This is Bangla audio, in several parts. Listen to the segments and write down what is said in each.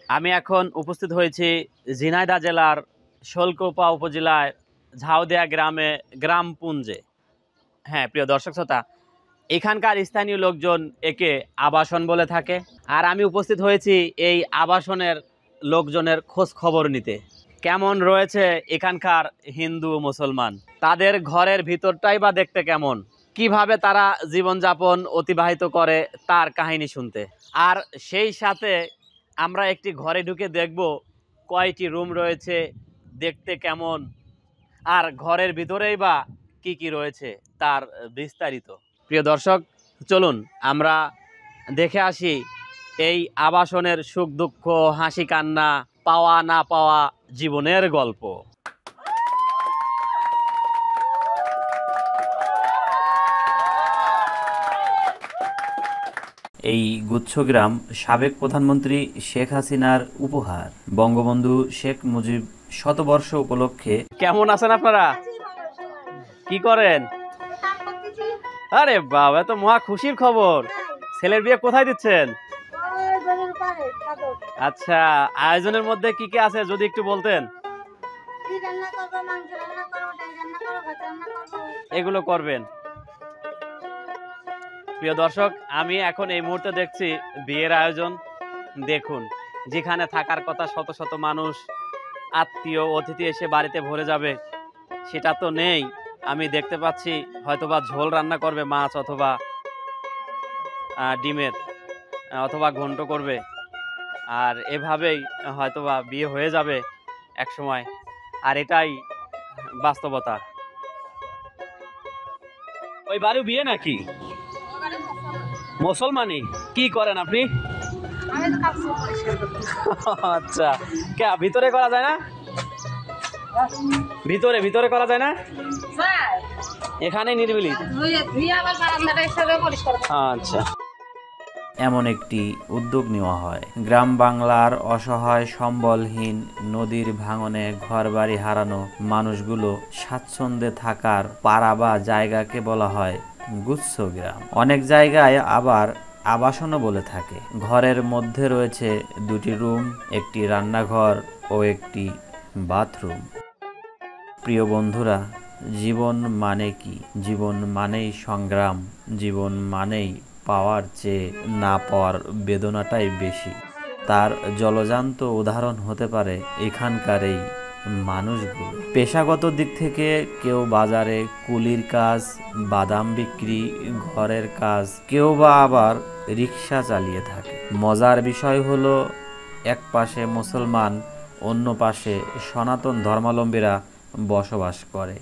আমি এখন উপস্থিত হয়েছি ঝিনাইদহ জেলার শোলকোপা উপজেলায় ঝাউদিয়া গ্রামে গ্রামপুঞ্জে। হ্যাঁ প্রিয় দর্শক শ্রোতা, এখানকার স্থানীয় লোকজন একে আবাসন বলে থাকে। আর আমি উপস্থিত হয়েছি এই আবাসনের লোকজনের খোঁজ খবর নিতে। কেমন রয়েছে এখানকার হিন্দু মুসলমান, তাদের ঘরের ভিতরটাই বা দেখতে কেমন, কিভাবে তারা জীবনযাপন অতিবাহিত করে তার কাহিনী শুনতে। আর সেই সাথে আমরা একটি ঘরে ঢুকে দেখব কয়টি রুম রয়েছে, দেখতে কেমন, আর ঘরের ভিতরেই বা কি কি রয়েছে তার বিস্তারিত। প্রিয় দর্শক, চলুন আমরা দেখে আসি এই আবাসনের সুখ দুঃখ, হাসি কান্না, পাওয়া না পাওয়া জীবনের গল্প। এই গুচ্ছগ্রাম সাবেক প্রধানমন্ত্রী শেখ হাসিনার উপহার। বঙ্গবন্ধু শেখ মুজিব শতবর্ষ উপলক্ষে। কেমন আছেন আপনারা? কি করেন? আরে বাবা, তো মহা খুশির খবর। ছেলের বিয়ে কোথায় দিচ্ছেন? আচ্ছা, আয়োজনের মধ্যে কি কি আছে যদি একটু বলতেন। এগুলো করবেন। প্রিয় দর্শক, আমি এখন এই মুহূর্তে দেখছি বিয়ের আয়োজন। দেখুন, যেখানে থাকার কথা শত শত মানুষ, আত্মীয় অতিথি এসে বাড়িতে ভরে যাবে, সেটা তো নেই। আমি দেখতে পাচ্ছি হয়তোবা ঝোল রান্না করবে, মাছ অথবা ডিমের, অথবা ঘন্ট করবে। আর এভাবেই হয়তোবা বিয়ে হয়ে যাবে এক সময়। আর এটাই বাস্তবতা। ওই বাড়ি বিয়ে নাকি? মুসলমানি? কি করেন আপনি? আচ্ছা, কে ভিতরে করা যায় না? ভিতরে ভিতরে করা যায় না? এখানে নিরিবিলি। আচ্ছা, এমন একটি উদ্যোগ নেওয়া হয়। গ্রাম বাংলার অসহায় সম্বলহীন, নদীর ভাঙনে ঘরবাড়ি হারানো মানুষগুলো স্বাচ্ছন্দ্যে থাকার পাড়া বা জায়গাকে বলা হয় গুচ্ছগ্রাম। অনেক জায়গায় আবার আবাসনও বলে থাকে। ঘরের মধ্যে রয়েছে দুটি রুম, একটি রান্নাঘর ও একটি বাথরুম। প্রিয় বন্ধুরা, জীবন মানে কি? জীবন মানেই সংগ্রাম। জীবন মানেই পাওয়ার চেয়ে না পাওয়ার বেদনাটাই বেশি। তার জলজান্ত উদাহরণ হতে পারে এখানকার এই মানুষগুলো। পেশাগত দিক থেকে কেউ বাজারে কুলির কাজ, বাদাম বিক্রি, ঘরের কাজ, কেউ বা আবার রিক্সা চালিয়ে থাকে। মজার বিষয় হলো, এক পাশে মুসলমান, অন্য পাশে সনাতন ধর্মাবলম্বীরা বসবাস করে।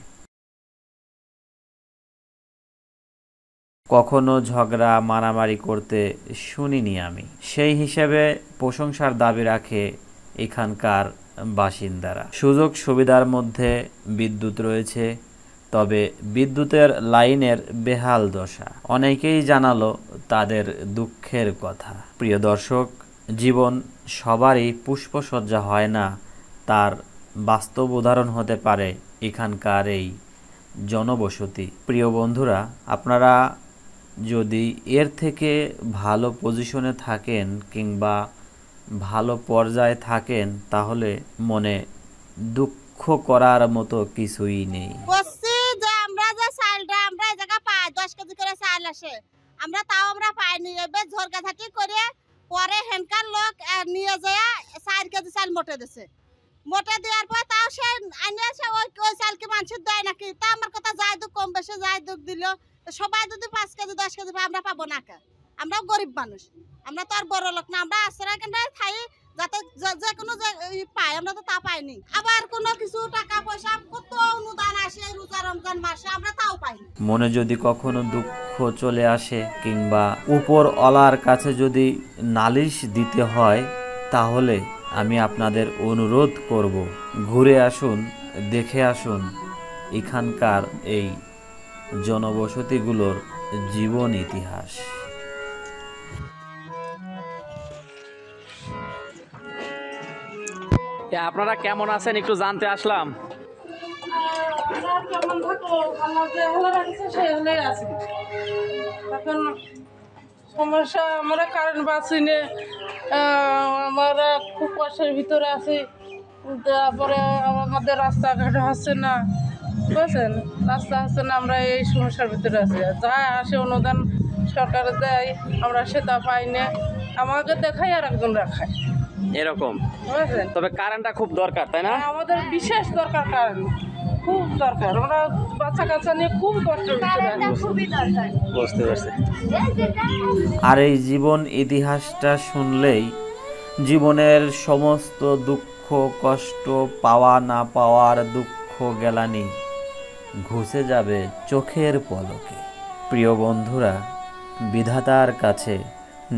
কখনো ঝগড়া মারামারি করতে শুনিনি আমি। সেই হিসেবে প্রশংসার দাবি রাখে এখানকার বাসিন্দারা। সুযোগ সুবিধার মধ্যে বিদ্যুৎ রয়েছে, তবে বিদ্যুতের লাইনের বেহাল দশা। অনেকেই জানালো তাদের দুঃখের কথা। প্রিয় দর্শক, জীবন সবারই পুষ্পসজ্জা হয় না, তার বাস্তব উদাহরণ হতে পারে এখানকার এই জনবসতি। প্রিয় বন্ধুরা, আপনারা যদি এর থেকে ভালো পজিশনে থাকেন কিংবা ভালো পর্যায়ে থাকেন, তাহলে মনে দুঃখ করার মতো কিছুই নেই। আমরা যে চালটা আমরা এই জায়গা পাই 10 কেজি করে চাল আসে, আমরা পাইনি। এবার ঝরকা থাকি করে পরে হেনকার লোক নিয়ে যায় 4 কেজি চাল মোটে দিছে। মোটে দেওয়ার পর তাও সে আনিয়েছে ওই চালকে মানুষের দেয় নাকি? তা আমার কথা যাই দুঃখ কম বেশি যাই দুঃখ দিল, সবাই যদি 5 কেজি 10 কেজি আমরা পাবো না কে? আমরাও গরিব মানুষ, আমরা তো আর বড় লোক না। আমরা আশ্রয় কেন্দ্রে থাই যাতে যে কোনো পাই, আমরা তো তা পাইনি। আবার কোনো কিছু টাকা পয়সা কত অনুদান আসে রোজা রমজান মাসে, আমরা তাও পাইনি। মনে যদি কখনো দুঃখ চলে আসে কিংবা উপর অলার কাছে যদি নালিশ দিতে হয়, তাহলে আমি আপনাদের অনুরোধ করব, ঘুরে আসুন, দেখে আসুন এখানকার এই জনবসতিগুলোর জীবন ইতিহাস। আপনারা কেমন আছেন একটু জানতে আসলাম। কেমন থাকো, আমার যে হলে রাখছে সেই হলেই আছে। এখন সমস্যা, আমরা কারেন্ট বাঁচিনে আমরা খুব কষ্টের ভিতরে আছি। তারপরে আমাদের রাস্তাঘাট হচ্ছে না, বুঝছেন, রাস্তা হচ্ছে না, আমরা এই সমস্যার ভিতরে আছি। যা আসে অনুদান সরকার দেয় আমরা সেটা পাই না, আমাকে দেখাই আর একজন রাখায়, এরকম। বুঝছেন। তবে কারেন্টটা খুব দরকার, তাই না? আমাদের বিশেষ দরকার, কারণ খুব দরকার, আমরা বাচ্চা কাচ্চা নিয়ে খুব কষ্টের ভিতরে আছি। বুঝতে পারছি। আর এই জীবন ইতিহাসটা শুনলেই জীবনের সমস্ত দুঃখ কষ্ট, পাওয়া না পাওয়ার দুঃখ গ্লানি ঘুচে যাবে চোখের পলকে। প্রিয় বন্ধুরা, বিধাতার কাছে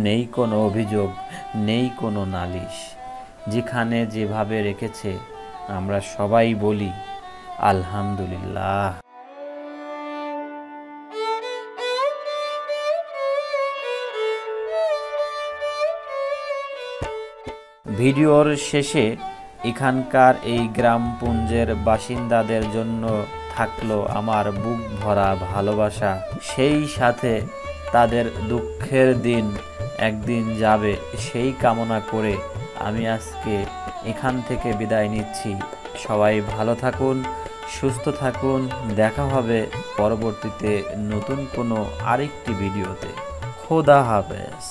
নেই কোনো অভিযোগ, নেই কোনো নালিশ। যেখানে যেভাবে রেখেছে আমরা সবাই বলি আলহামদুলিল্লাহ। ভিডিওর শেষে এখানকার এই গ্রামপুঞ্জের বাসিন্দাদের জন্য থাকলো আমার বুক ভরা ভালোবাসা। সেই সাথে তাদের দুঃখের দিন একদিন যাবে সেই কামনা করে আমি আজকে এখান থেকে বিদায় নিচ্ছি। সবাই ভালো থাকুন, সুস্থ থাকুন। দেখা হবে পরবর্তীতে নতুন কোনো আরেকটি ভিডিওতে। খোদা হাফেজ।